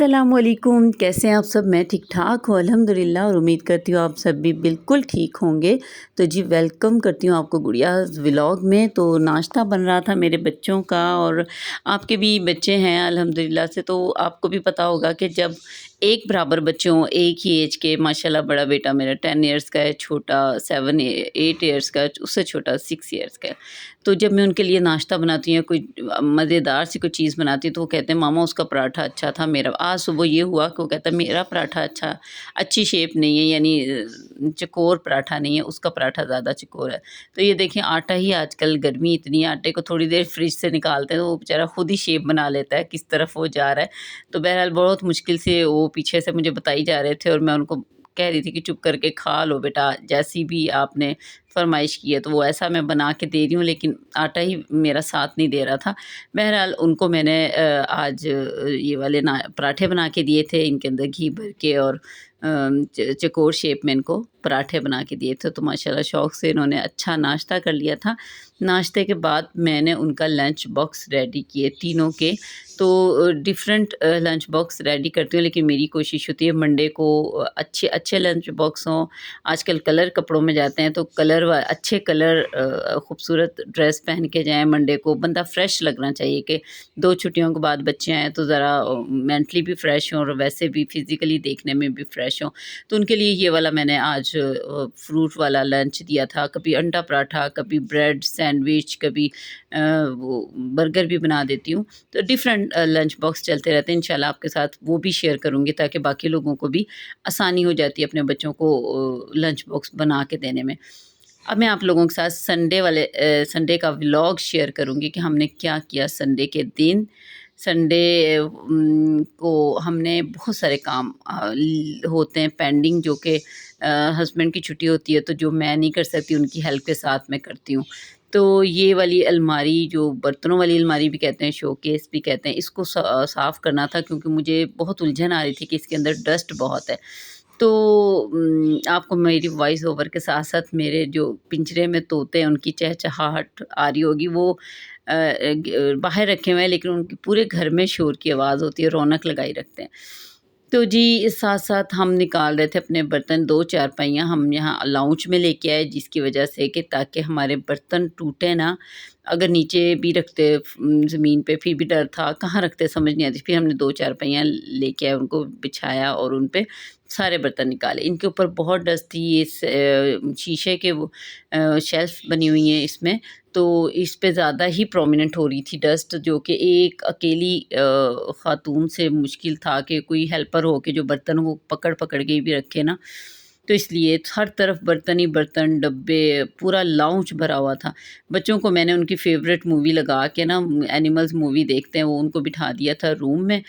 अस्सलामुअलैकुम, कैसे हैं आप सब। मैं ठीक ठाक हूँ अल्हम्दुलिल्लाह और उम्मीद करती हूँ आप सब भी बिल्कुल ठीक होंगे। तो जी वेलकम करती हूँ आपको गुड़ियाज़ व्लॉग में। तो नाश्ता बन रहा था मेरे बच्चों का, और आपके भी बच्चे हैं अल्हम्दुलिल्लाह से, तो आपको भी पता होगा कि जब एक बराबर बच्चे हों, एक ही एज के, माशाल्लाह बड़ा बेटा मेरा 10 इयर्स का है, छोटा 8 इयर्स का, उससे छोटा 6 इयर्स का है। तो जब मैं उनके लिए नाश्ता बनाती हूँ या कोई मज़ेदार सी कोई चीज़ बनाती हूँ, तो वो कहते हैं मामा उसका पराठा अच्छा था, मेरा आज सुबह ये हुआ कि वो कहता है मेरा पराठा अच्छी शेप नहीं है, यानी चौकोर पराठा नहीं है, उसका पराठा ज़्यादा चौकोर है। तो ये देखें, आटा ही आजकल गर्मी इतनी है, आटे को थोड़ी देर फ्रिज से निकालते हैं तो वो बेचारा खुद ही शेप बना लेता है किस तरफ वो जा रहा है। तो बहरहाल बहुत मुश्किल से वो पीछे से मुझे बताई जा रहे थे, और मैं उनको कह रही थी कि चुप करके खा लो बेटा, जैसी भी आपने फरमाइश की है तो वो ऐसा मैं बना के दे रही हूँ, लेकिन आटा ही मेरा साथ नहीं दे रहा था। बहरहाल उनको मैंने आज ये वाले ना पराठे बना के दिए थे, इनके अंदर घी भर के, और चकोर शेप में इनको पराठे बना के दिए थे। तो माशाल्लाह शौक़ से इन्होंने अच्छा नाश्ता कर लिया था। नाश्ते के बाद मैंने उनका लंच बॉक्स रेडी किए तीनों के। तो डिफरेंट लंच बॉक्स रेडी करती हूँ, लेकिन मेरी कोशिश होती है मंडे को अच्छे अच्छे लंच बॉक्स हों। आजकल कलर कपड़ों में जाते हैं, तो अच्छे कलर खूबसूरत ड्रेस पहन के जाएँ। मंडे को बंदा फ्रेश लगना चाहिए कि 2 छुट्टियों के बाद बच्चे आएँ तो ज़रा मेंटली भी फ्रेश हों और वैसे भी फिज़िकली देखने में भी फ्रेश हों। तो उनके लिए ये वाला मैंने आज फ्रूट वाला लंच दिया था। कभी अंडा पराठा, कभी ब्रेड सैंडविच, कभी वो बर्गर भी बना देती हूँ। तो डिफरेंट लंच बॉक्स चलते रहते हैं। इंशाल्लाह आपके साथ वो भी शेयर करूँगी, ताकि बाकी लोगों को भी आसानी हो जाती है अपने बच्चों को लंच बॉक्स बना के देने में। अब मैं आप लोगों के साथ संडे का व्लॉग शेयर करूँगी कि हमने क्या किया संडे के दिन। संडे को हमने बहुत सारे काम होते हैं पेंडिंग, जो कि हस्बैंड की छुट्टी होती है तो जो मैं नहीं कर सकती उनकी हेल्प के साथ मैं करती हूँ। तो ये वाली अलमारी, जो बर्तनों वाली अलमारी भी कहते हैं, शोकेस भी कहते हैं, इसको साफ़ करना था, क्योंकि मुझे बहुत उलझन आ रही थी कि इसके अंदर डस्ट बहुत है। तो आपको मेरी वॉइस ओवर के साथ-साथ मेरे जो पिंजरे में तोते हैं उनकी चहचहाहट आ रही होगी। वो बाहर रखे हुए हैं, लेकिन उनके पूरे घर में शोर की आवाज़ होती है, रौनक लगाई रखते हैं। तो जी इस साथ-साथ हम निकाल रहे थे अपने बर्तन। 2 चारपाइयाँ हम यहाँ लाउंज में लेके आए, जिसकी वजह से कि ताकि हमारे बर्तन टूटे ना। अगर नीचे भी रखते ज़मीन पे फिर भी डर था, कहाँ रखते समझ नहीं आती। फिर हमने 2 चारपाइयाँ लेके आए, उनको बिछाया और उन पे सारे बर्तन निकाले। इनके ऊपर बहुत डस्ट थी। इस शीशे के वो शेल्फ़ बनी हुई हैं इसमें, तो इस पे ज़्यादा ही प्रोमिनेंट हो रही थी डस्ट, जो कि एक अकेली ख़ातून से मुश्किल था कि कोई हेल्पर हो के जो बर्तनों को पकड़-पकड़ के भी रखे ना। तो इसलिए हर तरफ बर्तन ही बर्तन, डब्बे, पूरा लाउंज भरा हुआ था। बच्चों को मैंने उनकी फ़ेवरेट मूवी लगा के ना, एनिमल्स मूवी देखते हैं वो, उनको बिठा दिया था रूम में।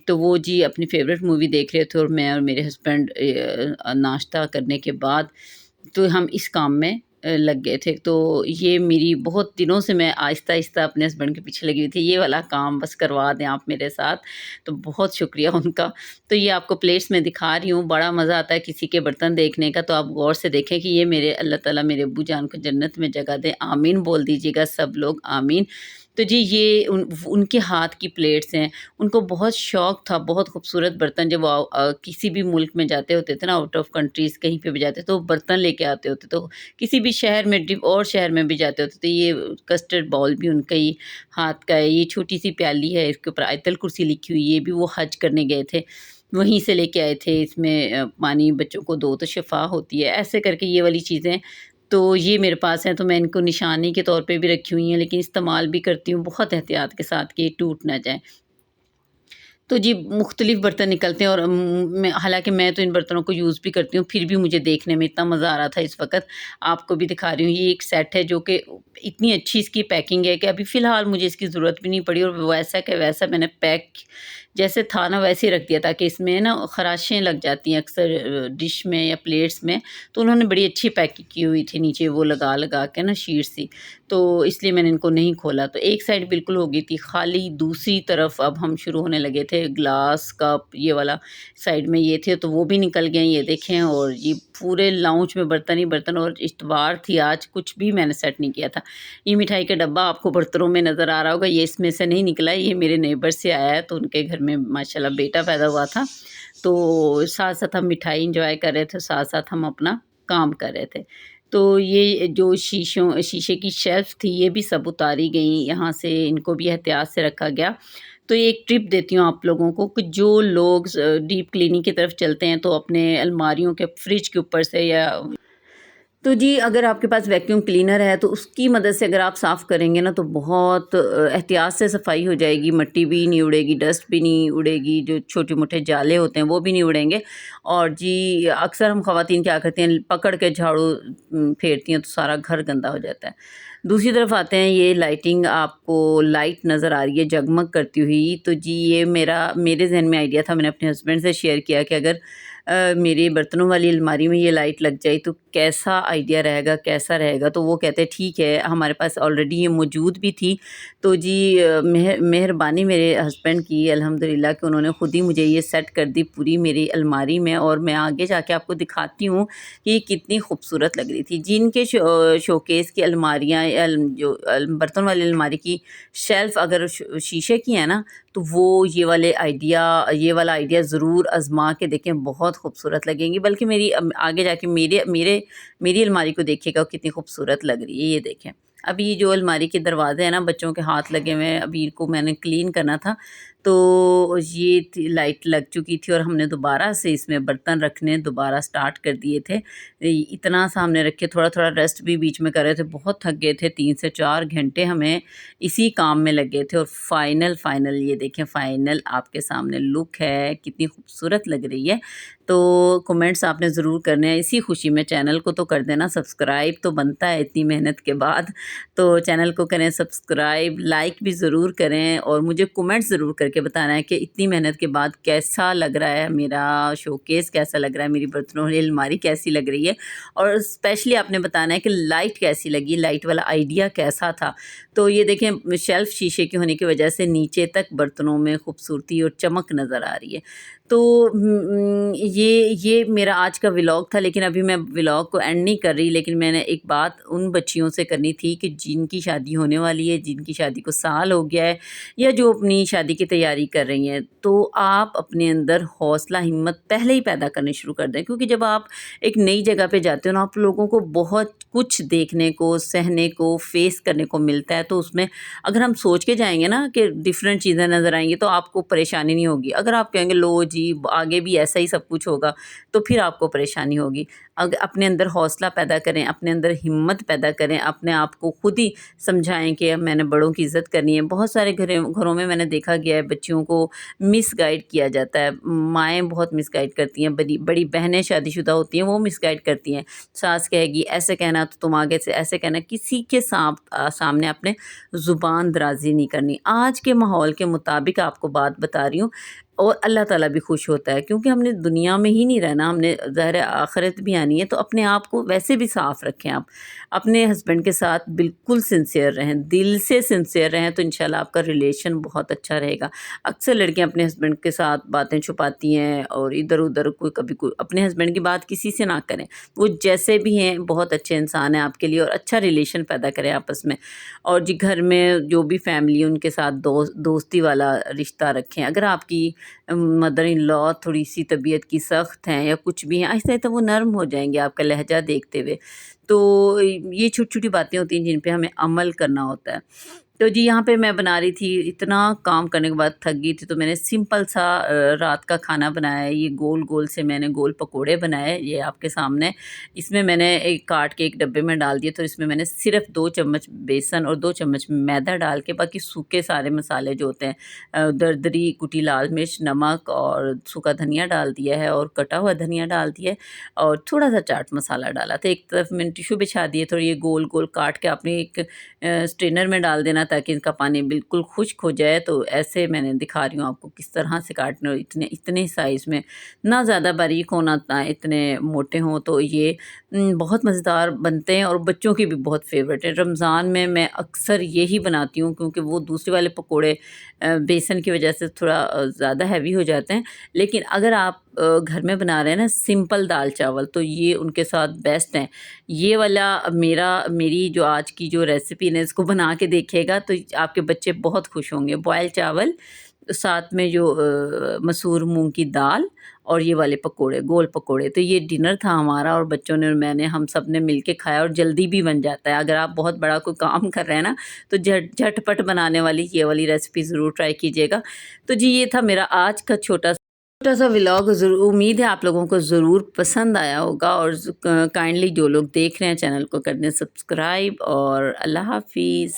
तो वो जी अपनी फ़ेवरेट मूवी देख रहे थे, और मैं और मेरे हस्बैंड नाश्ता करने के बाद तो हम इस काम में लग गए थे। तो ये मेरी बहुत दिनों से मैं आहिस्ता-आहिस्ता अपने हस्बैंड के पीछे लगी हुई थी, ये वाला काम बस करवा दें आप मेरे साथ। तो बहुत शुक्रिया उनका। तो ये आपको प्लेट्स में दिखा रही हूँ। बड़ा मज़ा आता है किसी के बर्तन देखने का, तो आप गौर से देखें कि ये मेरे अल्लाह ताला मेरे अब्बू जान को जन्नत में जगह दें। आमीन बोल दीजिएगा सब लोग, आमीन। तो जी ये उनके हाथ की प्लेट्स हैं। उनको बहुत शौक था, बहुत खूबसूरत बर्तन। जब वो किसी भी मुल्क में जाते होते थे ना, आउट ऑफ कंट्रीज़ कहीं पे भी जाते, तो बर्तन लेके आते होते। तो किसी भी शहर में और शहर में भी जाते होते, तो ये कस्टर्ड बाउल भी उनका ही हाथ का है। ये छोटी-सी प्याली है, इसके ऊपर आयतल कुर्सी लिखी हुई है, ये भी वो हज करने गए थे, वहीं से लेके आए थे। इसमें पानी बच्चों को दो तो शिफ़ा होती है, ऐसे करके ये वाली चीज़ें। तो ये मेरे पास हैं, तो मैं इनको निशानी के तौर पे भी रखी हुई हैं, लेकिन इस्तेमाल भी करती हूँ बहुत एहतियात के साथ कि ये टूट ना जाएँ। तो जी मुख्तलिफ़ बर्तन निकलते हैं, और मैं हालाँकि मैं तो इन बर्तनों को यूज़ भी करती हूँ, फिर भी मुझे देखने में इतना मज़ा आ रहा था इस वक़्त, आपको भी दिखा रही हूँ। ये एक सेट है जो कि इतनी अच्छी इसकी पैकिंग है कि अभी फ़िलहाल मुझे इसकी ज़रूरत भी नहीं पड़ी, और वैसा का वैसा मैंने पैक जैसे था ना वैसे ही रख दिया, ताकि इसमें ना ख़राशें लग जाती हैं अक्सर डिश में या प्लेट्स में। तो उन्होंने बड़ी अच्छी पैकिंग की हुई थी, नीचे वो लगा के ना शीट सी, तो इसलिए मैंने इनको नहीं खोला। तो एक साइड बिल्कुल हो गई थी खाली, दूसरी तरफ अब हम शुरू होने लगे थे। ग्लास, कप, ये वाला साइड में ये थे, तो वो भी निकल गए, ये देखें। और ये पूरे लाउंज में बर्तन ही बर्तन, और इतवार थी आज, कुछ भी मैंने सेट नहीं किया था। ये मिठाई का डब्बा आपको बर्तनों में नज़र आ रहा होगा, ये इसमें से नहीं निकला है, ये मेरे नेबर से आया है, तो उनके घर में माशाल्लाह बेटा पैदा हुआ था। तो साथ-साथ हम मिठाई एन्जॉय कर रहे थे, साथ-साथ हम अपना काम कर रहे थे। तो ये जो शीशे की शेल्फ़ थी, ये भी सब उतारी गईं, यहाँ से इनको भी एहतियात से रखा गया। तो ये एक टिप देती हूँ आप लोगों को कि जो लोग डीप क्लीनिंग की तरफ चलते हैं, तो अपने अलमारियों के फ्रिज के ऊपर से या तो जी, अगर आपके पास वैक्यूम क्लीनर है तो उसकी मदद से अगर आप साफ़ करेंगे ना तो बहुत एहतियात से सफाई हो जाएगी, मिट्टी भी नहीं उड़ेगी, डस्ट भी नहीं उड़ेगी, जो छोटे-मोटे जाले होते हैं वो भी नहीं उड़ेंगे। और जी, अक्सर हम ख़वातीन क्या करती हैं, पकड़ के झाड़ू फेरती हैं तो सारा घर गंदा हो जाता है। दूसरी तरफ आते हैं, ये लाइटिंग आपको लाइट नज़र आ रही है जगमग करती हुई, तो जी ये मेरे ज़हन में आइडिया था, मैंने अपने हस्बैंड से शेयर किया कि अगर मेरे बर्तनों वाली अलमारी में ये लाइट लग जाए तो कैसा आइडिया रहेगा, कैसा रहेगा? तो वो कहते हैं ठीक है, हमारे पास ऑलरेडी ये मौजूद भी थी। तो जी मेहरबानी मेरे हस्बैंड की अल्हम्दुलिल्लाह कि उन्होंने ख़ुद ही मुझे ये सेट कर दी पूरी मेरी अलमारी में, और मैं आगे जाके आपको दिखाती हूँ कि ये कितनी खूबसूरत लग रही थी। जिनके शोकेस की अलमारियाँ बर्तन वाली अलमारी की शेल्फ़ अगर शीशे की है ना, तो वो ये वाला आइडिया ज़रूर आज़मा के देखें, बहुत खूबसूरत लगेंगी। बल्कि आगे जाके मेरी अलमारी को देखिएगा कितनी खूबसूरत लग रही है, ये देखें। अभी ये जो अलमारी के दरवाज़े हैं ना, बच्चों के हाथ लगे हुए हैं, अभी इनको मैंने क्लीन करना था, तो ये लाइट लग चुकी थी और हमने दोबारा से इसमें बर्तन रखने दोबारा स्टार्ट कर दिए थे। इतना सा हमने रखे, थोड़ा-थोड़ा रेस्ट भी बीच में कर रहे थे, बहुत थक गए थे, 3 से 4 घंटे हमें इसी काम में लगे थे। और फाइनल ये देखें, फाइनल आपके सामने लुक है, कितनी खूबसूरत लग रही है। तो कमेंट्स आपने ज़रूर करने हैं, इसी खुशी में चैनल को तो कर देना सब्सक्राइब, तो बनता है इतनी मेहनत के बाद। तो चैनल को करें सब्सक्राइब, लाइक भी ज़रूर करें, और मुझे कमेंट ज़रूर करके बताना है कि इतनी मेहनत के बाद कैसा लग रहा है मेरा शोकेस, कैसा लग रहा है मेरी बर्तनों वाली अलमारी कैसी लग रही है, और स्पेशली आपने बताना है कि लाइट कैसी लगी, लाइट वाला आइडिया कैसा था। तो ये देखें, शेल्फ़ शीशे की होने की वजह से नीचे तक बर्तनों में खूबसूरती और चमक नज़र आ रही है। तो ये मेरा आज का व्लॉग था, लेकिन अभी मैं व्लॉग को एंड नहीं कर रही, लेकिन मैंने एक बात उन बच्चियों से करनी थी कि जिनकी शादी होने वाली है, जिनकी शादी को साल हो गया है, या जो अपनी शादी की तैयारी कर रही हैं, तो आप अपने अंदर हौसला हिम्मत पहले ही पैदा करनी शुरू कर दें। क्योंकि जब आप एक नई जगह पे जाते हो ना, आप लोगों को बहुत कुछ देखने को, सहने को, फेस करने को मिलता है। तो उसमें अगर हम सोच के जाएँगे ना कि डिफ़रेंट चीज़ें नज़र आएँगी, तो आपको परेशानी नहीं होगी। अगर आप कहेंगे लो जी आगे भी ऐसा ही सब कुछ होगा, तो फिर आपको परेशानी होगी। अपने अंदर हौसला पैदा करें, अपने अंदर हिम्मत पैदा करें, अपने आप को खुद ही समझाएँ कि अब मैंने बड़ों की इज़्ज़त करनी है। बहुत सारे घरों में मैंने देखा गया है, बच्चियों को मिसगाइड किया जाता है। माएँ बहुत मिसगाइड करती हैं, बड़ी बड़ी बहनें शादीशुदा होती हैं, वो मिसगाइड करती हैं। सास कहेगी ऐसे कहना तो तुम आगे से ऐसे कहना, किसी के सामने आपने ज़ुबान दराज़ी नहीं करनी। आज के माहौल के मुताबिक आपको बात बता रही हूँ, और अल्लाह ताला भी खुश होता है, क्योंकि हमने दुनिया में ही नहीं रहना, हमने ज़ाहिर है आखिरत भी आनी है। तो अपने आप को वैसे भी साफ़ रखें आप। अपने हस्बैंड के साथ बिल्कुल सिंसियर रहें, दिल से सिंसियर रहें, तो इंशाल्लाह आपका रिलेशन बहुत अच्छा रहेगा। अक्सर लड़कियाँ अपने हस्बैंड के साथ बातें छुपाती हैं, और इधर-उधर कभी कोई अपने हस्बैंड की बात किसी से ना करें। वो जैसे भी हैं बहुत अच्छे इंसान हैं आपके लिए, और अच्छा रिलेशन पैदा करें आपस में। और जी घर में जो भी फैमिली है उनके साथ दोस्ती वाला रिश्ता रखें। अगर आपकी मदर इन लॉ थोड़ी-सी तबीयत की सख्त हैं या कुछ भी हैं, आहिस्ता-आहिस्ता वो नर्म हो जाएँगे आपका लहज़ा देखते हुए। तो ये छोटी-छोटी बातें होती हैं जिन पे हमें अमल करना होता है। तो जी यहाँ पे मैं बना रही थी, इतना काम करने के बाद थक गई थी, तो मैंने सिंपल सा रात का खाना बनाया है। ये गोल-गोल से मैंने गोल पकोड़े बनाए, ये आपके सामने। इसमें मैंने एक काट के एक डब्बे में डाल दिए, तो इसमें मैंने सिर्फ़ 2 चम्मच बेसन और 2 चम्मच मैदा डाल के, बाकी सूखे सारे मसाले जो होते हैं, दरदरी कुटी लाल मिर्च, नमक और सूखा धनिया डाल दिया है, और कटा हुआ धनिया डाल दिया है, और थोड़ा-सा चाट मसाला डाला था। एक तरफ मैंने टिश्यू बिछा दिए, थोड़ी ये गोल-गोल काट के आपने एक स्ट्रेनर में डाल देना, ताकि इनका पानी बिल्कुल खुश्क हो जाए। तो ऐसे मैंने दिखा रही हूँ आपको किस तरह से काटने, और इतने इतने साइज़ में, ना ज़्यादा बारीक हो ना इतने मोटे हों। तो ये बहुत मज़ेदार बनते हैं और बच्चों की भी बहुत फ़ेवरेट है। रमज़ान में मैं अक्सर यही बनाती हूँ, क्योंकि वो दूसरे वाले पकोड़े बेसन की वजह से थोड़ा ज़्यादा हैवी हो जाते हैं। लेकिन अगर आप घर में बना रहे हैं ना सिंपल दाल चावल, तो ये उनके साथ बेस्ट हैं। ये वाला मेरी जो आज की जो रेसिपी है, इसको बना के देखिएगा तो आपके बच्चे बहुत खुश होंगे। बॉयल चावल, साथ में जो मसूर मूँग की दाल, और ये वाले पकोड़े, गोल पकोड़े। तो ये डिनर था हमारा, और बच्चों ने और मैंने, हम सब ने मिल के खाया, और जल्दी भी बन जाता है। अगर आप बहुत बड़ा कोई काम कर रहे हैं ना, तो झटपट बनाने वाली ये वाली रेसिपी ज़रूर ट्राई कीजिएगा। तो जी, ये था मेरा आज का छोटा-सा व्लॉग। ज़रूर उम्मीद है आप लोगों को ज़रूर पसंद आया होगा, और काइंडली जो लोग देख रहे हैं चैनल को कर दें सब्सक्राइब, और अल्लाह हाफ़िज़।